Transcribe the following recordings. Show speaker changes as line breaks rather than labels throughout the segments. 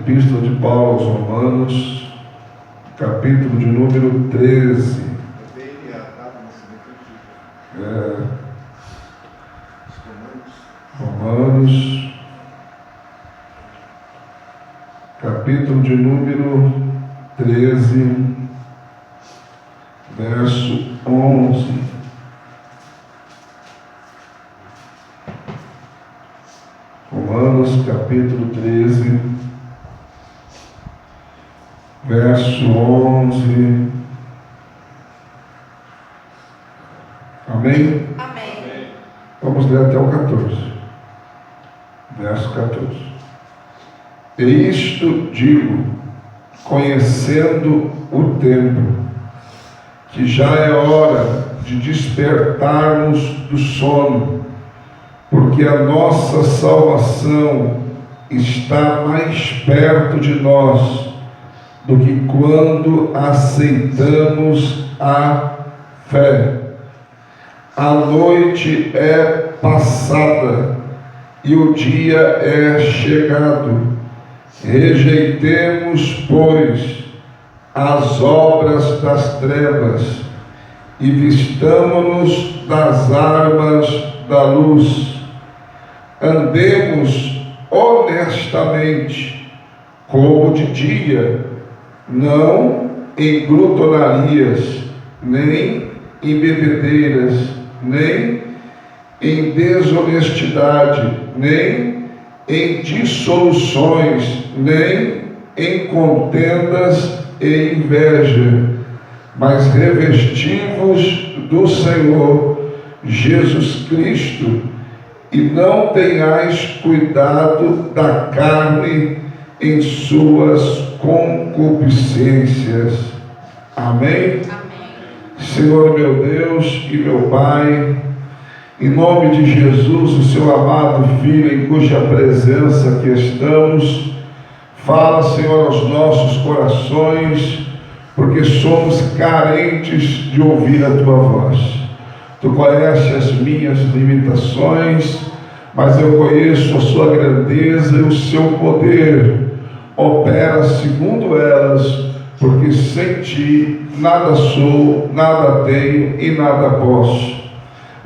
Epístola de Paulo aos Romanos, capítulo de número 13. Romanos, capítulo de número 13, verso 11. Romanos, capítulo 13, verso 11. Amém?
Amém.
Vamos ler até o 14. Verso 14. E isto digo, conhecendo o tempo, que já é hora de despertarmos do sono, porque a nossa salvação está mais perto de nós do que quando aceitamos a fé. A noite é passada e o dia é chegado. Rejeitemos, pois, as obras das trevas e vistamo-nos das armas da luz. Andemos honestamente, como de dia, não em glutonarias, nem em bebedeiras, nem em desonestidade, nem em dissoluções, nem em contendas e inveja, mas revestivos do Senhor Jesus Cristo, e não tenhais cuidado da carne em suas concupiscências. Amém? Senhor meu Deus e meu Pai, em nome de Jesus, o seu amado Filho, em cuja presença aqui estamos, fala, Senhor, aos nossos corações, porque somos carentes de ouvir a Tua voz. Tu conheces as minhas limitações, mas eu conheço a Sua grandeza e o Seu poder. Opera segundo elas, porque sem Ti nada sou, nada tenho e nada posso.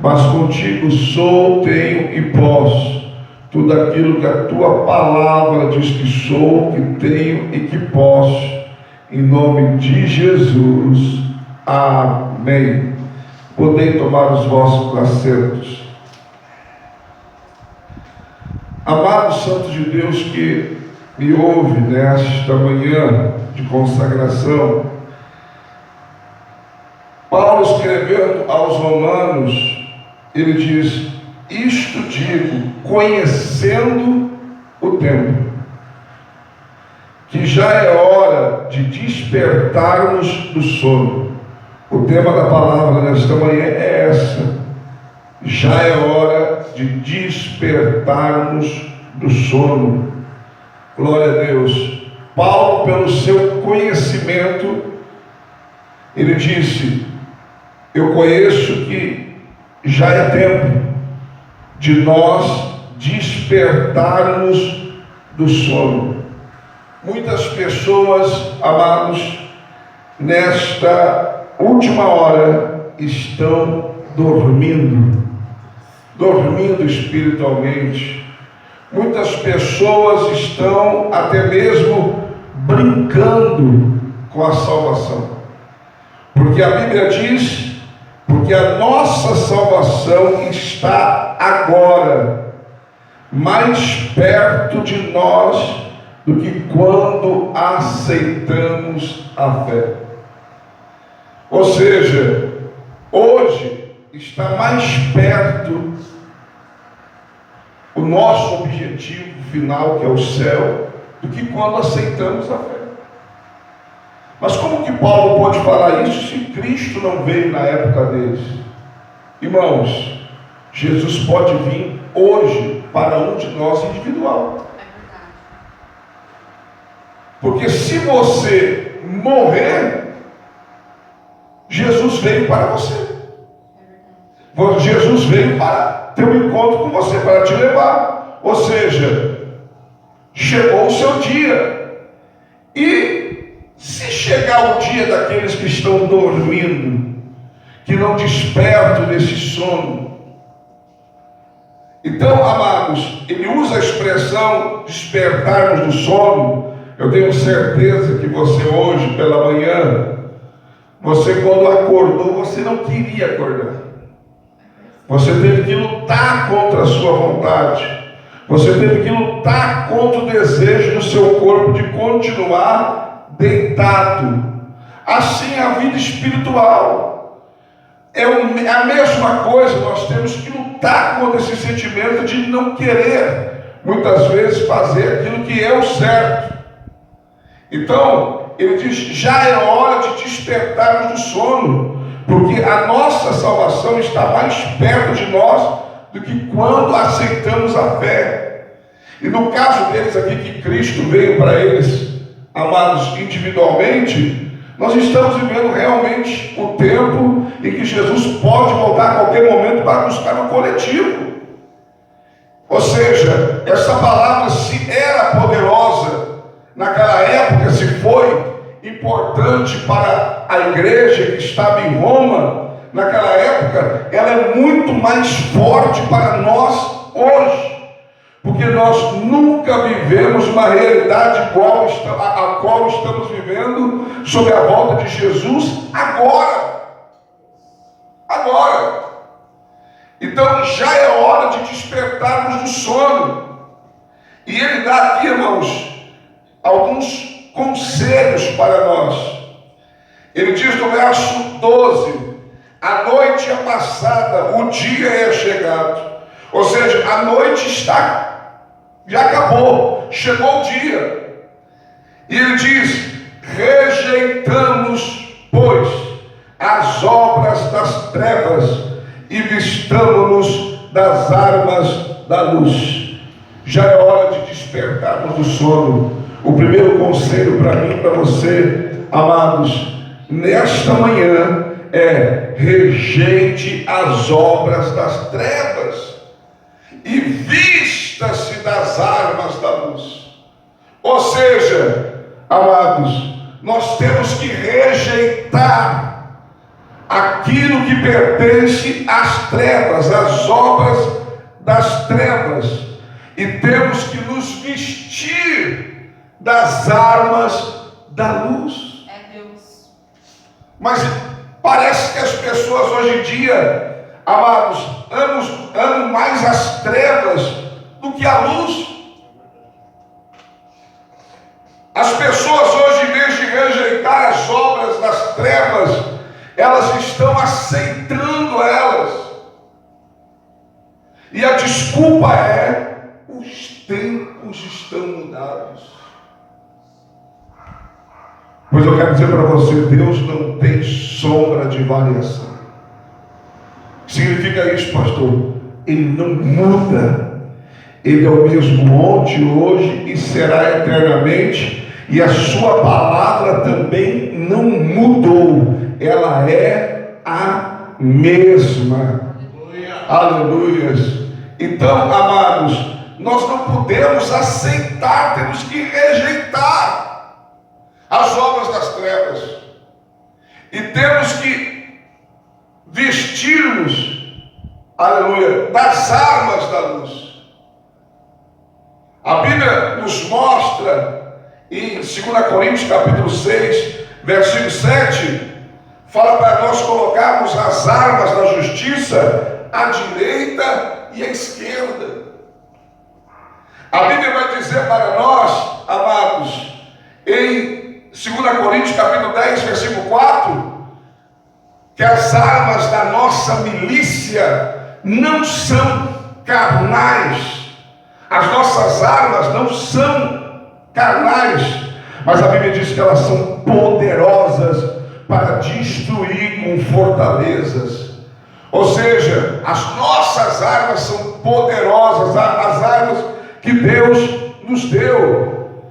Mas contigo sou, tenho e posso. Tudo aquilo que a Tua palavra diz que sou, que tenho e que posso. Em nome de Jesus. Amém. Podem tomar os vossos assentos. Amado Santo de Deus que me ouve nesta manhã de consagração, Paulo, escrevendo aos Romanos, ele diz: isto digo, conhecendo o tempo, que já é hora de despertarmos do sono. O tema da palavra nesta manhã é essa: já é hora de despertarmos do sono. Glória a Deus. Paulo, pelo seu conhecimento, ele disse: eu conheço que já é tempo de nós despertarmos do sono. Muitas pessoas, amados, nesta última hora estão dormindo espiritualmente. Muitas pessoas estão até mesmo brincando com a salvação, porque a Bíblia diz: porque a nossa salvação está agora mais perto de nós do que quando aceitamos a fé. Ou seja, hoje está mais perto o nosso objetivo final, que é o céu, do que quando aceitamos a fé. Mas como que Paulo pode falar isso se Cristo não veio na época deles? Irmãos, Jesus pode vir hoje para um de nós individual. Porque se você morrer, Jesus veio para você. Jesus veio para ter um encontro com você, para te levar. Ou seja, chegou o seu dia. chegar o dia daqueles que estão dormindo, que não despertam desse sono. Então, amados, ele usa a expressão despertarmos do sono. Eu tenho certeza que você hoje, pela manhã, você quando acordou, você não queria acordar. Você teve que lutar contra a sua vontade. Você teve que lutar contra o desejo do seu corpo de continuar deitado. Assim é a vida espiritual. É a mesma coisa, nós temos que lutar contra esse sentimento de não querer, muitas vezes, fazer aquilo que é o certo. Então, ele diz, já é hora de despertarmos do sono, porque a nossa salvação está mais perto de nós do que quando aceitamos a fé. E no caso deles aqui, que Cristo veio para eles, amados, individualmente, nós estamos vivendo realmente o tempo em que Jesus pode voltar a qualquer momento para buscar no coletivo. Ou seja, essa palavra, se era poderosa naquela época, se foi importante para a igreja que estava em Roma, naquela época, ela é muito mais forte para nós hoje, porque nós nunca vivemos uma realidade igual a qual estamos vivendo sobre a volta de Jesus agora. Então já é hora de despertarmos do sono. E ele dá aqui, irmãos, alguns conselhos para nós. Ele diz no verso 12: a noite é passada, o dia é chegado. Ou seja, a noite já acabou, chegou o dia. E ele diz: rejeitamos, pois, as obras das trevas e vistamo-nos das armas da luz. Já é hora de despertarmos do sono. O primeiro conselho para mim e para você, amados, nesta manhã é: rejeite as obras das trevas e vista-se das armas da luz. Ou seja, amados, nós temos que rejeitar aquilo que pertence às trevas, às obras das trevas, e temos que nos vestir das armas da luz.
É Deus.
Mas parece que as pessoas hoje em dia, amados, amam mais as trevas do que a luz. As pessoas hoje, em vez de rejeitar as obras das trevas, elas estão aceitando elas. E a desculpa é: os tempos estão mudados. Pois eu quero dizer para você, Deus não tem sombra de variação. Significa isso, pastor? Ele não muda. Ele é o mesmo ontem, hoje e será eternamente. E a sua palavra também não mudou. Ela é a mesma. Aleluias. Então, amados, nós não podemos aceitar, temos que rejeitar as obras das trevas. E temos que vestir-nos, aleluia, das armas da luz. A Bíblia nos mostra em 2 Coríntios capítulo 6, versículo 7, fala para nós colocarmos as armas da justiça à direita e à esquerda. A Bíblia vai dizer para nós, amados, em 2 Coríntios capítulo 10, versículo 4, que as armas da nossa milícia não são carnais. As nossas armas não são carnais, mas a Bíblia diz que elas são poderosas para destruir com fortalezas. Ou seja, as nossas armas são poderosas, as armas que Deus nos deu.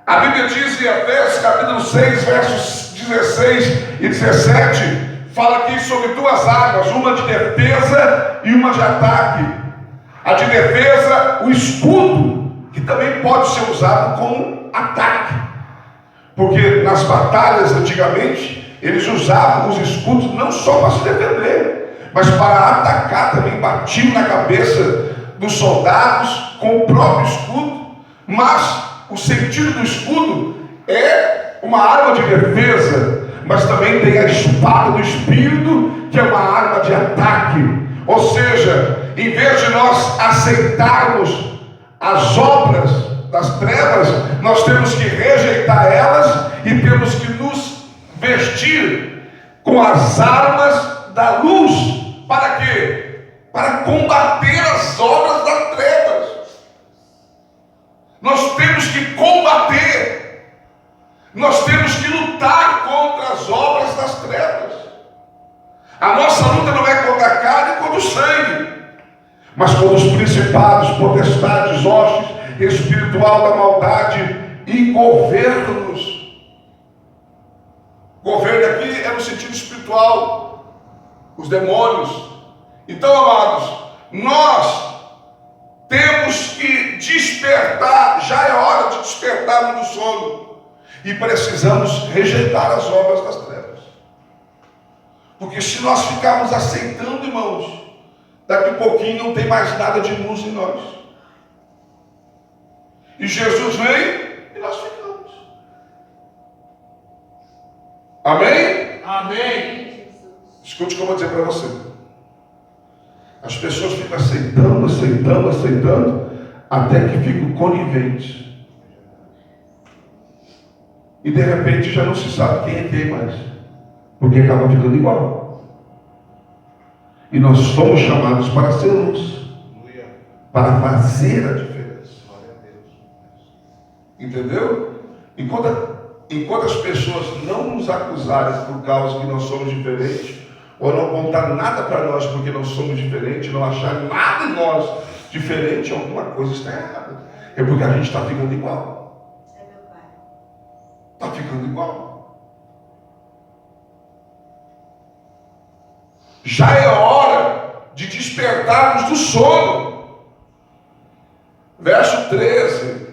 A Bíblia diz em Efésios capítulo 6, versos 16 e 17, fala aqui sobre duas armas, uma de defesa e uma de ataque. A de defesa, o escudo, que também pode ser usado como ataque. Porque nas batalhas antigamente, eles usavam os escudos não só para se defender, mas para atacar também. Batiam na cabeça dos soldados com o próprio escudo. Mas o sentido do escudo é uma arma de defesa, mas também tem a espada do Espírito, que é uma arma de ataque. Ou seja, em vez de nós aceitarmos as obras das trevas, nós temos que rejeitar elas e temos que nos vestir com as armas da luz. Para quê? Para combater as obras das trevas. Nós temos que combater, nós temos que lutar contra as obras das trevas. A nossa luta não é contra a carne e contra o sangue, mas contra os principados, potestades, hostes espiritual da maldade e governos. Governo aqui é no sentido espiritual, os demônios. Então, amados, nós temos que despertar, já é hora de despertarmos do sono, e precisamos rejeitar as obras das trevas. Porque se nós ficarmos aceitando, irmãos, daqui a pouquinho não tem mais nada de luz em nós. E Jesus vem e nós ficamos. Amém?
Amém.
Escute o que eu vou dizer para você. As pessoas ficam aceitando, até que ficam coniventes. E de repente já não se sabe quem é quem mais, porque acaba ficando igual. E nós somos chamados para ser luz, para fazer a diferença. Entendeu? Enquanto as pessoas não nos acusarem por causa que nós somos diferentes, ou não contar nada para nós porque nós somos diferentes, não achar nada em nós diferente, alguma coisa está errada. É porque a gente está ficando igual. Está ficando igual. Já é hora de despertarmos do sono. Verso 13.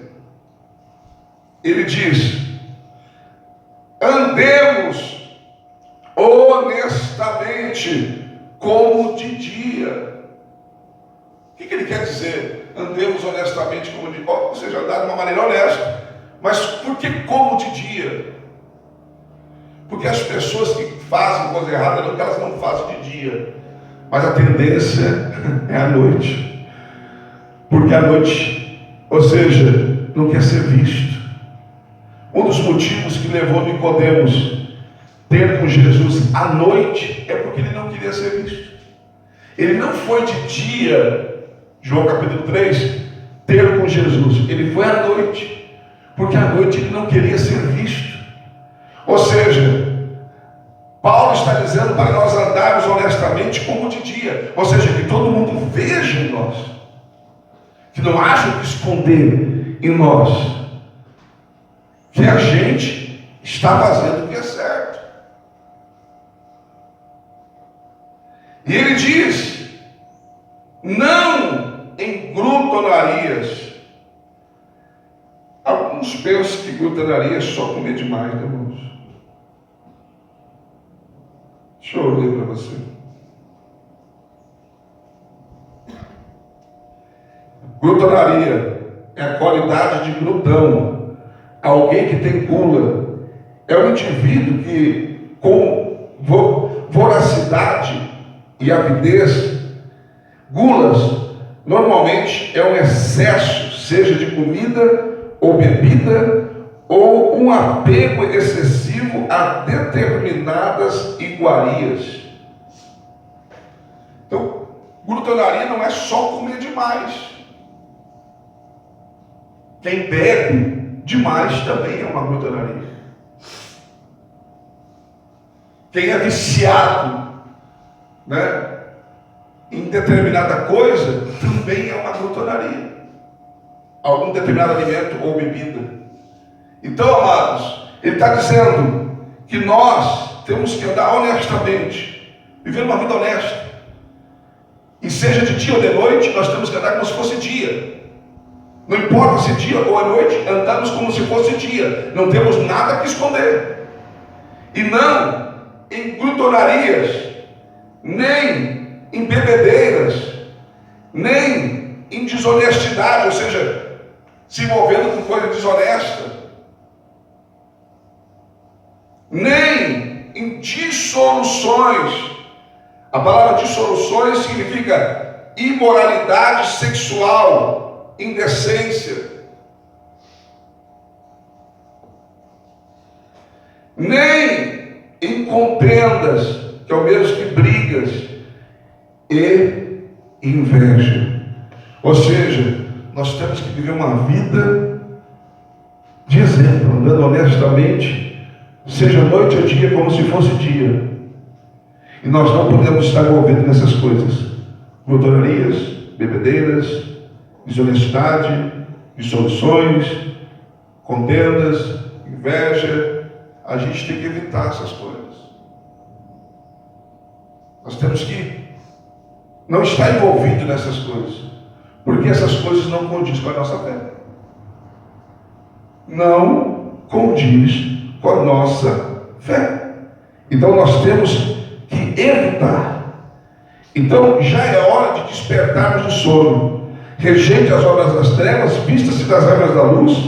Ele diz: andemos honestamente como de dia. O que ele quer dizer? Andemos honestamente como de dia. Ou seja, andar de uma maneira honesta. Mas por que como de dia? Porque as pessoas que fazem coisa errada, não que elas não fazem de dia, mas a tendência é à noite. Porque à noite, ou seja, não quer ser visto. Um dos motivos que levou Nicodemos ter com Jesus à noite é porque ele não queria ser visto. Ele não foi de dia, João capítulo 3, ter com Jesus. Ele foi à noite, porque à noite ele não queria ser visto. Ou seja, Paulo está dizendo para nós andarmos honestamente como de dia. Ou seja, que todo mundo veja em nós, que não haja o que esconder em nós, que a gente está fazendo o que é certo. E ele diz: não em glutonarias. Alguns pensam que glutonaria é só comer demais, né, irmãos? Deixa eu ler para você. Glutonaria é a qualidade de glutão. Alguém que tem gula é um indivíduo que, com voracidade e avidez, gulas normalmente é um excesso, seja de comida ou bebida, ou um apego excessivo a determinadas iguarias. Então, glutonaria não é só comer demais. Quem bebe demais também é uma glutonaria. Quem é viciado, né, em determinada coisa também é uma glutonaria. Algum determinado alimento ou bebida. Então, amados, ele está dizendo que nós temos que andar honestamente, viver uma vida honesta. E seja de dia ou de noite, nós temos que andar como se fosse dia. Não importa se dia ou à noite, andamos como se fosse dia. Não temos nada que esconder. E não em glutonarias, nem em bebedeiras, nem em desonestidade, ou seja, se envolvendo com coisa desonesta, nem em dissoluções. A palavra dissoluções significa imoralidade sexual, indecência. Nem em contendas, que é o mesmo que brigas, e inveja. Ou seja, nós temos que viver uma vida de exemplo, andando honestamente, seja noite ou dia, como se fosse dia. E nós não podemos estar envolvidos nessas coisas: glutonarias, bebedeiras, desonestidade, dissoluções, contendas, inveja. A gente tem que evitar essas coisas. Nós temos que não estar envolvido nessas coisas, porque essas coisas não condiz com a nossa fé. Não condiz com a nossa fé. Então nós temos que evitar. Então já é hora de despertarmos do sono. Rejeite as obras das trevas, vista-se das armas da luz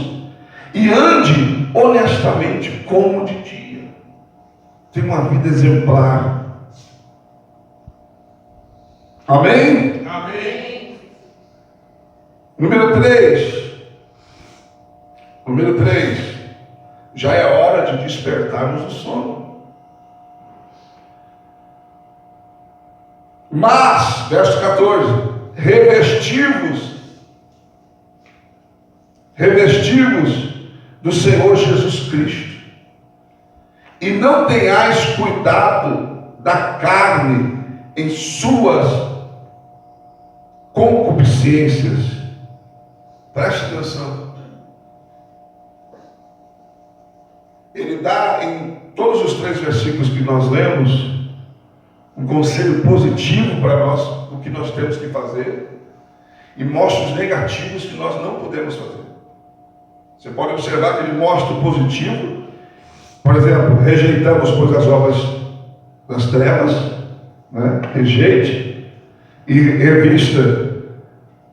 e ande honestamente como de dia. Tenha uma vida exemplar. Amém?
Amém.
Número 3. Número 3. Já é hora de despertarmos do sono. Mas, verso 14, revestivos do Senhor Jesus Cristo, e não tenhais cuidado da carne em suas concupiscências. Preste atenção. Ele dá em todos os 3 versículos que nós lemos um conselho positivo para nós, o que nós temos que fazer, e mostra os negativos que nós não podemos fazer. Você pode observar que ele mostra o positivo. Por exemplo, rejeitamos, pois, as obras das trevas, né? Rejeite e revista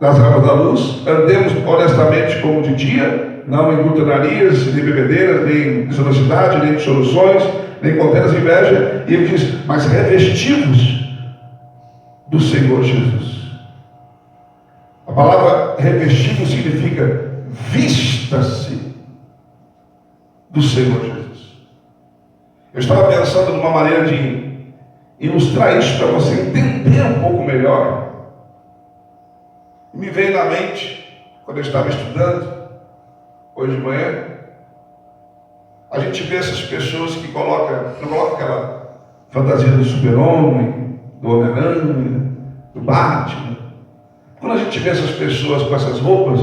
das armas da luz. Andemos honestamente como de dia, não em glutonarias, nem bebedeiras, nem desonestidade, nem dissoluções, nem contendas, inveja. E ele diz: mas revestivos do Senhor Jesus. A palavra revestido significa vista-se do Senhor Jesus. Eu estava pensando numa maneira de ilustrar isso para você entender um pouco melhor. Me veio na mente, quando eu estava estudando, hoje de manhã, a gente vê essas pessoas que não colocam aquela fantasia do super-homem, do Homem-Aranha, do Batman. Quando a gente vê essas pessoas com essas roupas,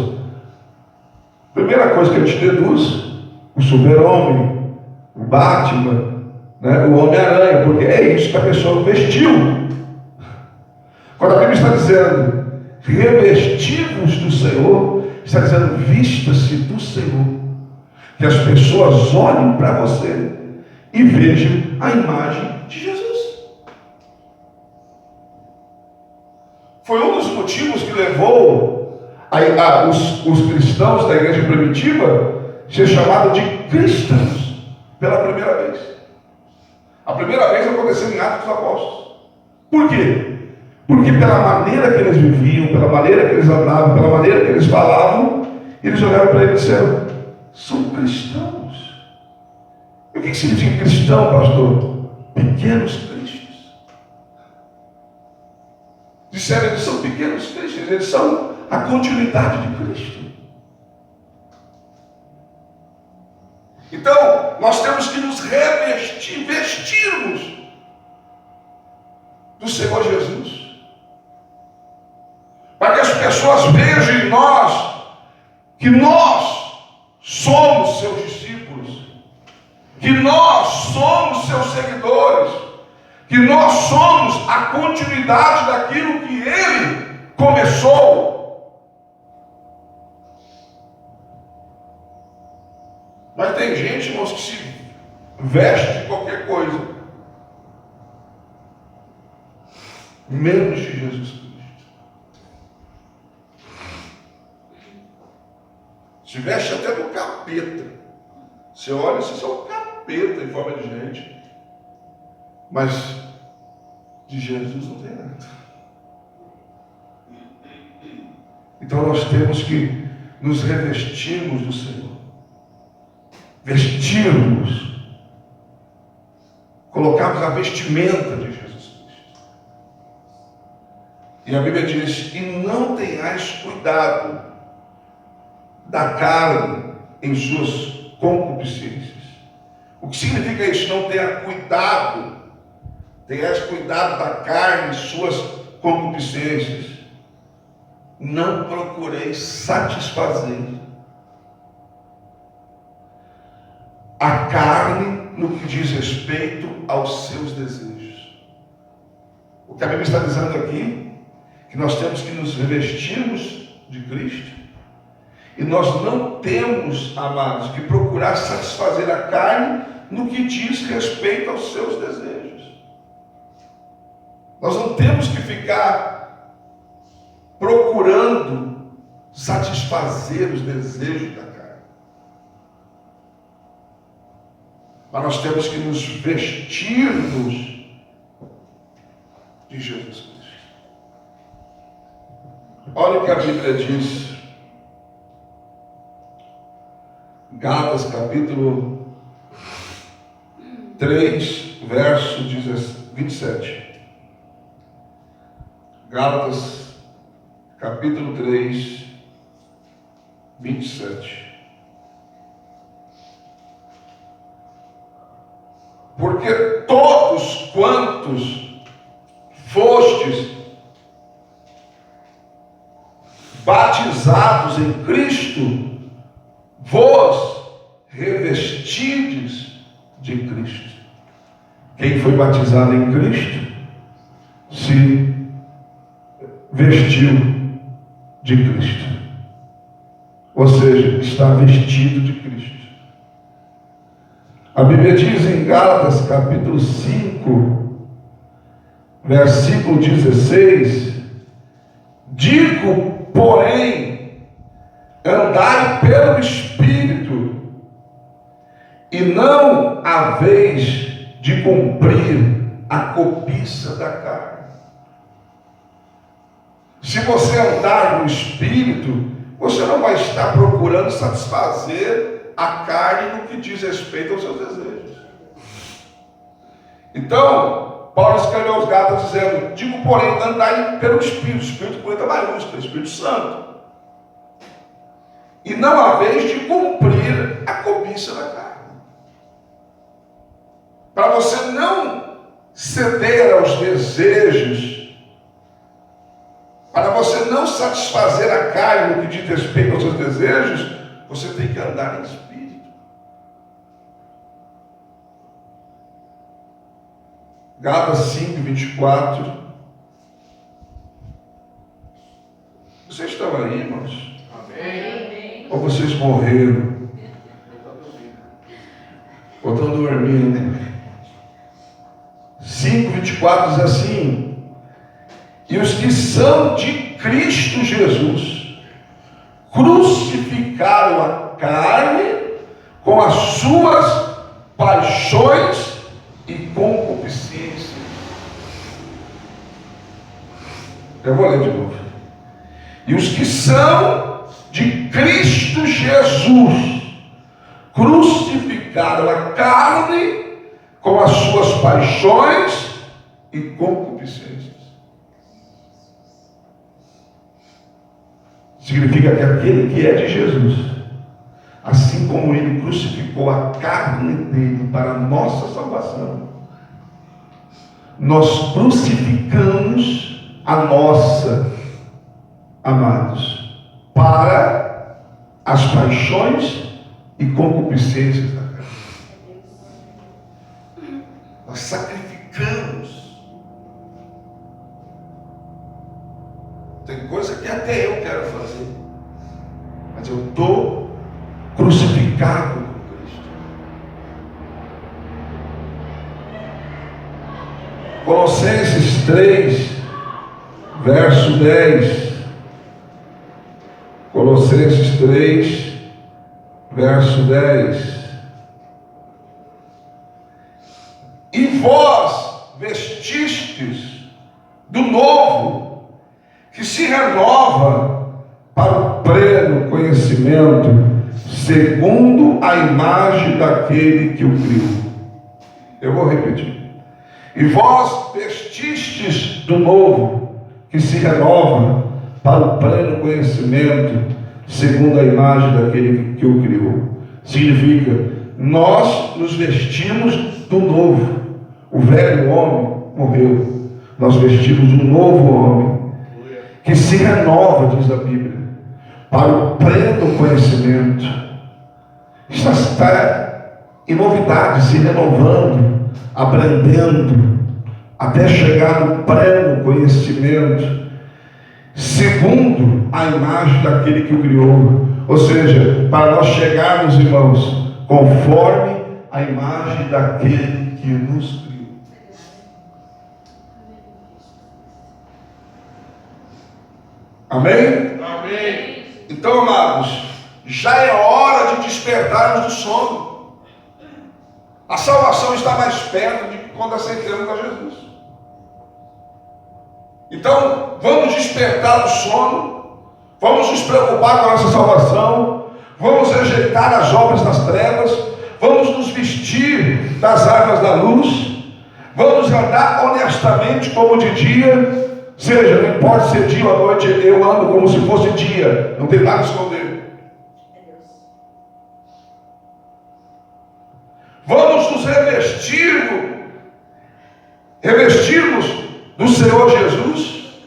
a primeira coisa que a gente deduz: o super-homem, o Batman, né, o Homem-Aranha, porque é isso que a pessoa vestiu. Quando a Bíblia está dizendo revestivos do Senhor, está dizendo vista-se do Senhor. Que as pessoas olhem para você e vejam a imagem de Jesus. Foi um dos motivos que levou os cristãos da igreja primitiva a ser chamados de cristãos pela primeira vez. A primeira vez aconteceu em Atos dos Apóstolos. Por quê? Porque pela maneira que eles viviam, pela maneira que eles andavam, pela maneira que eles falavam, eles olharam para eles e disseram: são cristãos. E o que significa cristão, pastor? Pequenos cristos. Disseram: eles são pequenos cristos, eles são a continuidade de Cristo. Então, nós temos que nos vestirmos do Senhor Jesus, para que as pessoas vejam em nós que nós somos seus discípulos, que nós somos seus seguidores, que nós somos a continuidade daquilo que Ele começou. Mas tem gente, irmãos, que se veste de qualquer coisa, menos de Jesus Cristo. Se veste até do capeta. Você olha e você é um capeta em forma de gente. Mas de Jesus não tem nada. Então nós temos que nos revestirmos do Senhor. Vestirmos. Colocarmos a vestimenta de Jesus Cristo. E a Bíblia diz: e não tenhais cuidado da carne em suas concupiscências. O que significa isso? Não tenha cuidado. Tenhas cuidado da carne em suas concupiscências. Não procureis satisfazer a carne no que diz respeito aos seus desejos. O que a Bíblia está dizendo aqui, que nós temos que nos revestirmos de Cristo, e nós não temos, amados, que procurar satisfazer a carne no que diz respeito aos seus desejos. Nós não temos que ficar procurando satisfazer os desejos da carne. Mas nós temos que nos vestirmos de Jesus Cristo. Olha o que a Bíblia diz. Gálatas capítulo 3, verso 27. Gálatas capítulo 3, 27. Porque todos quantos fostes batizados em Cristo, vos revestides de Cristo. Quem foi batizado em Cristo se vestiu de Cristo. Ou seja, está vestido de Cristo. A Bíblia diz em Gálatas capítulo 5, versículo 16: digo, porém, andai pelo Espírito, e não haveis de cumprir a cobiça da carne. Se você andar no Espírito, você não vai estar procurando satisfazer a carne no que diz respeito aos seus desejos. Então, Paulo escreveu aos Gálatas dizendo: digo, porém, andai pelo Espírito. Espírito com letra maiúscula, Espírito Santo. E não haveis de cumprir a cobiça da carne. Para você não ceder aos desejos, para você não satisfazer a carne no que diz respeito aos seus desejos, você tem que andar em Espírito. Gálatas 5, 24. Vocês estão aí, irmãos? Amém. Ou vocês morreram? Ou estão dormindo? 5, 24 diz assim: e os que são de Cristo Jesus crucificaram a carne com as suas paixões e concupiscências. Eu vou ler de novo. E os que são de Cristo Jesus crucificaram a carne com as suas paixões e concupiscências. Significa que aquele que é de Jesus, assim como ele crucificou a carne dele para a nossa salvação, nós crucificamos a nossa, amados, para as paixões e concupiscências da carne. Nós sacrificamos. Tem coisa que até eu quero fazer, mas eu estou crucificado com Cristo. Colossenses 3, verso 10. Colossenses 3, verso 10. E vós vestistes do novo, que se renova para o pleno conhecimento, segundo a imagem daquele que o criou. Eu vou repetir. E vós vestistes do novo, que se renova para o pleno conhecimento, segundo a imagem daquele que o criou. Significa, nós nos vestimos do novo. O velho homem morreu. Nós vestimos um novo homem, que se renova, diz a Bíblia, para o pleno conhecimento. Está em novidade, se renovando, aprendendo, até chegar no pleno conhecimento, segundo a imagem daquele que o criou. Ou seja, para nós chegarmos, irmãos, conforme a imagem daquele que nos criou. Amém?
Amém.
Então, amados, já é hora de despertarmos do sono. A salvação está mais perto de quando aceitamos a Jesus. Então, vamos despertar do sono, vamos nos preocupar com a nossa salvação, vamos rejeitar as obras das trevas, vamos nos vestir das armas da luz, vamos andar honestamente como de dia, seja, não importa se é dia ou noite, eu ando como se fosse dia, não tem nada a esconder. Vamos nos revestirmos do Senhor Jesus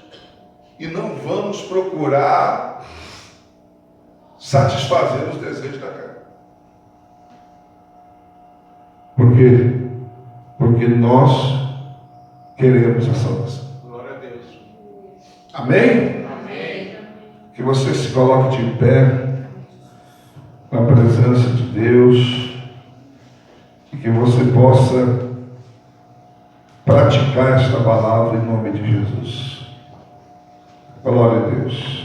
e não vamos procurar satisfazer os desejos da carne. Por quê? Porque nós queremos a salvação.
Glória a Deus.
Amém?
Amém.
Que você se coloque de pé na presença de Deus e que você possa praticar esta palavra em nome de Jesus. Glória a Deus.